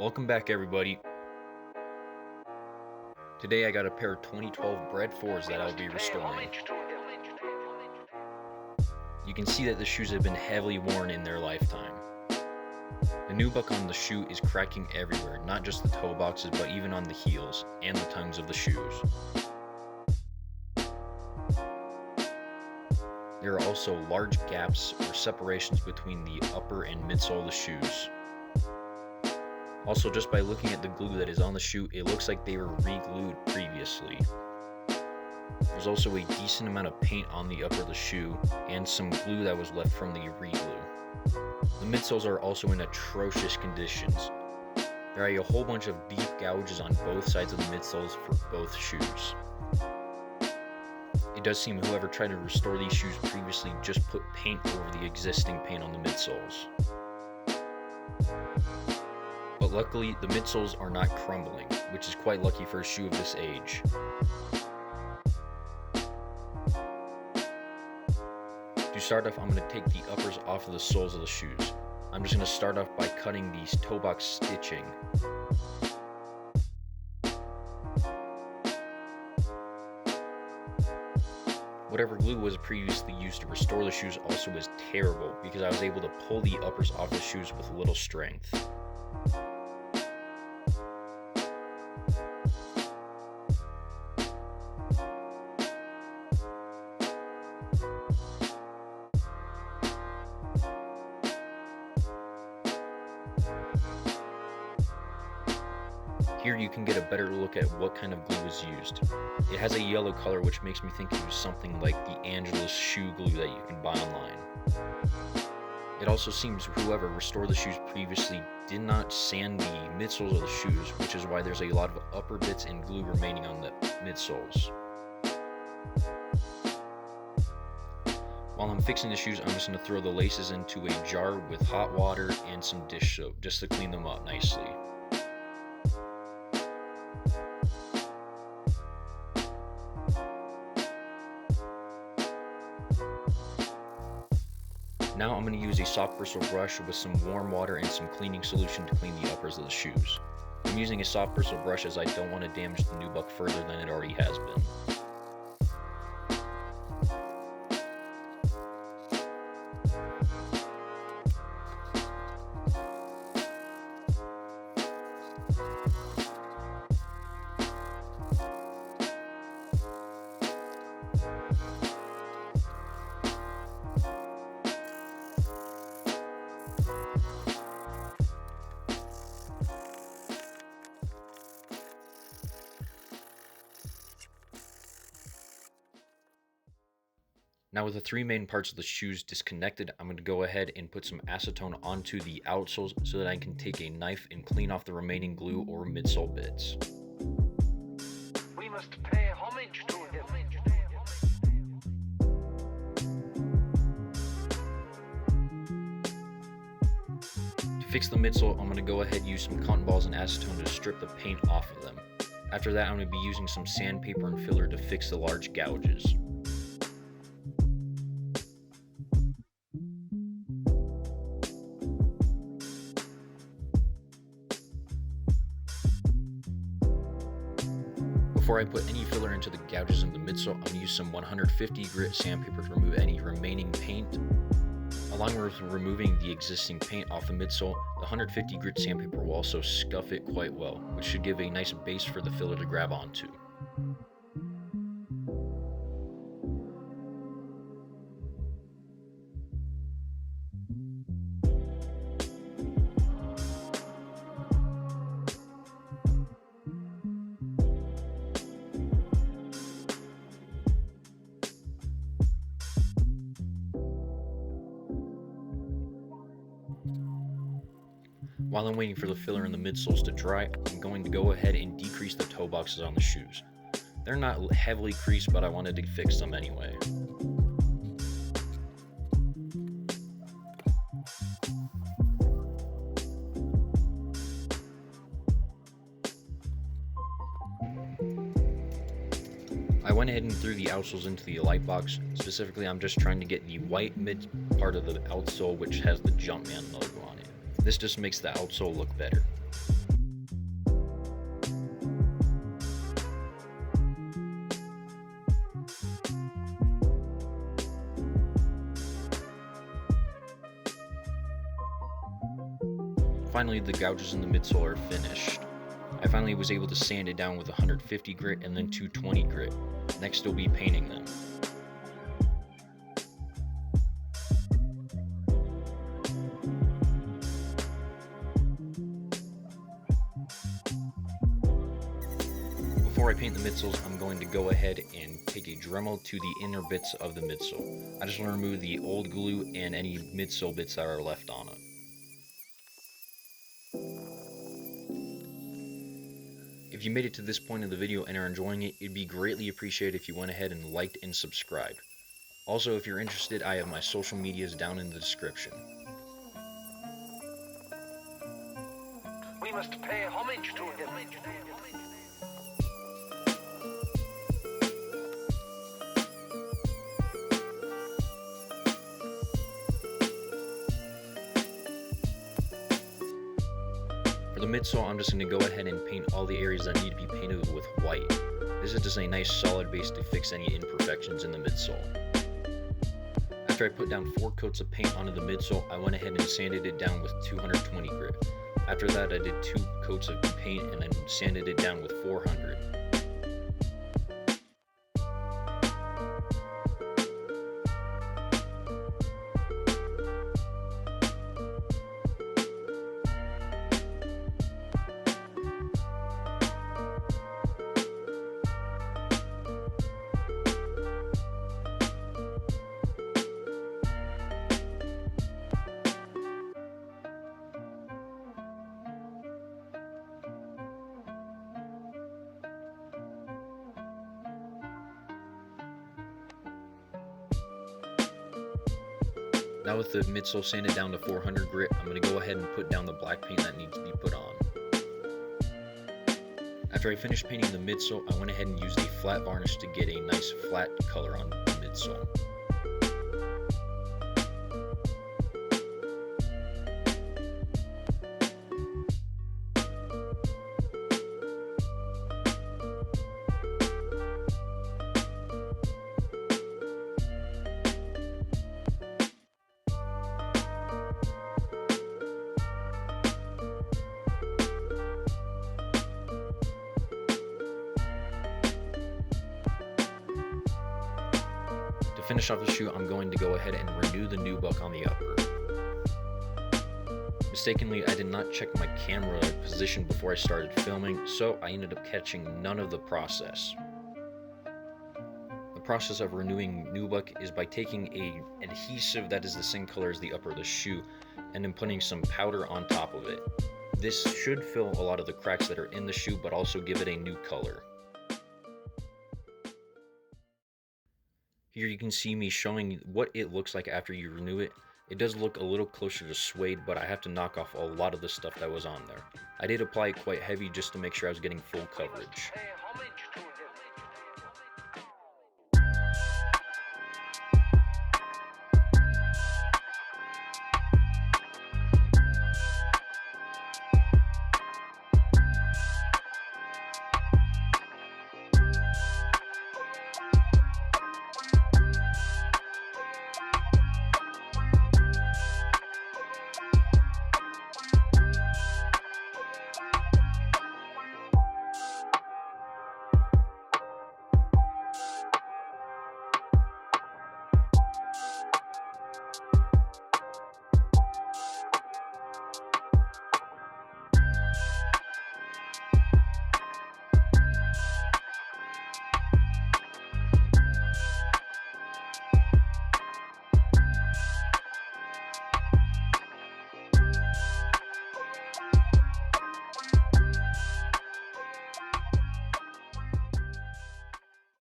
Welcome back, everybody. Today I got a pair of 2012 Bred 4s that I'll be restoring. You can see that the shoes have been heavily worn in their lifetime. The nubuck on the shoe is cracking everywhere, not just the toe boxes but even on the heels and the tongues of the shoes. There are also large gaps or separations between the upper and midsole of the shoes. Also, just by looking at the glue that is on the shoe, it looks like they were re-glued previously. There's also a decent amount of paint on the upper of the shoe and some glue that was left from the re-glue. The midsoles are also in atrocious conditions. There are a whole bunch of deep gouges on both sides of the midsoles for both shoes. It does seem whoever tried to restore these shoes previously just put paint over the existing paint on the midsoles. But luckily, the midsoles are not crumbling, which is quite lucky for a shoe of this age. To start off, I'm going to take the uppers off of the soles of the shoes. I'm just going to start off by cutting these toe box stitching. Whatever glue was previously used to restore the shoes also was terrible because I was able to pull the uppers off the shoes with little strength. Here you can get a better look at what kind of glue was used. It has a yellow color, which makes me think it was something like the Angelus shoe glue that you can buy online. It also seems whoever restored the shoes previously did not sand the midsoles of the shoes, which is why there's a lot of upper bits and glue remaining on the midsoles. While I'm fixing the shoes, I'm just going to throw the laces into a jar with hot water and some dish soap just to clean them up nicely. Now I'm going to use a soft bristle brush with some warm water and some cleaning solution to clean the uppers of the shoes. I'm using a soft bristle brush as I don't want to damage the nubuck further than it already has been. Now with the three main parts of the shoes disconnected, I'm going to go ahead and put some acetone onto the outsoles so that I can take a knife and clean off the remaining glue or midsole bits. We must pay homage to him. To fix the midsole, I'm going to go ahead and use some cotton balls and acetone to strip the paint off of them. After that, I'm going to be using some sandpaper and filler to fix the large gouges. Before I put any filler into the gouges in the midsole, I'm going to use some 150 grit sandpaper to remove any remaining paint. Along with removing the existing paint off the midsole, the 150 grit sandpaper will also scuff it quite well, which should give a nice base for the filler to grab onto. While I'm waiting for the filler in the midsoles to dry, I'm going to go ahead and decrease the toe boxes on the shoes. They're not heavily creased, but I wanted to fix them anyway. I went ahead and threw the outsoles into the light box. Specifically, I'm just trying to get the white mid part of the outsole which has the Jumpman logo on it. This just makes the outsole look better. Finally, the gouges in the midsole are finished. I finally was able to sand it down with 150 grit and then 220 grit. Next will be painting them. Before I paint the midsoles, I'm going to go ahead and take a Dremel to the inner bits of the midsole. I just want to remove the old glue and any midsole bits that are left on it. If you made it to this point of the video and are enjoying it, it'd be greatly appreciated if you went ahead and liked and subscribed. Also, if you're interested, I have my social medias down in the description. We must pay homage to him. For the midsole, I'm just going to go ahead and paint all the areas that need to be painted with white. This is just a nice solid base to fix any imperfections in the midsole. After I put down 4 coats of paint onto the midsole, I went ahead and sanded it down with 220 grit. After that, I did 2 coats of paint and then sanded it down with 400. Now with the midsole sanded down to 400 grit, I'm going to go ahead and put down the black paint that needs to be put on. After I finished painting the midsole, I went ahead and used a flat varnish to get a nice flat color on the midsole. To finish off the shoe, I'm going to go ahead and renew the nubuck on the upper. Mistakenly, I did not check my camera position before I started filming, so I ended up catching none of the process. The process of renewing nubuck is by taking an adhesive that is the same color as the upper of the shoe and then putting some powder on top of it. This should fill a lot of the cracks that are in the shoe, but also give it a new color. Here you can see me showing what it looks like after you renew it. It does look a little closer to suede, but I have to knock off a lot of the stuff that was on there. I did apply it quite heavy just to make sure I was getting full coverage. Pay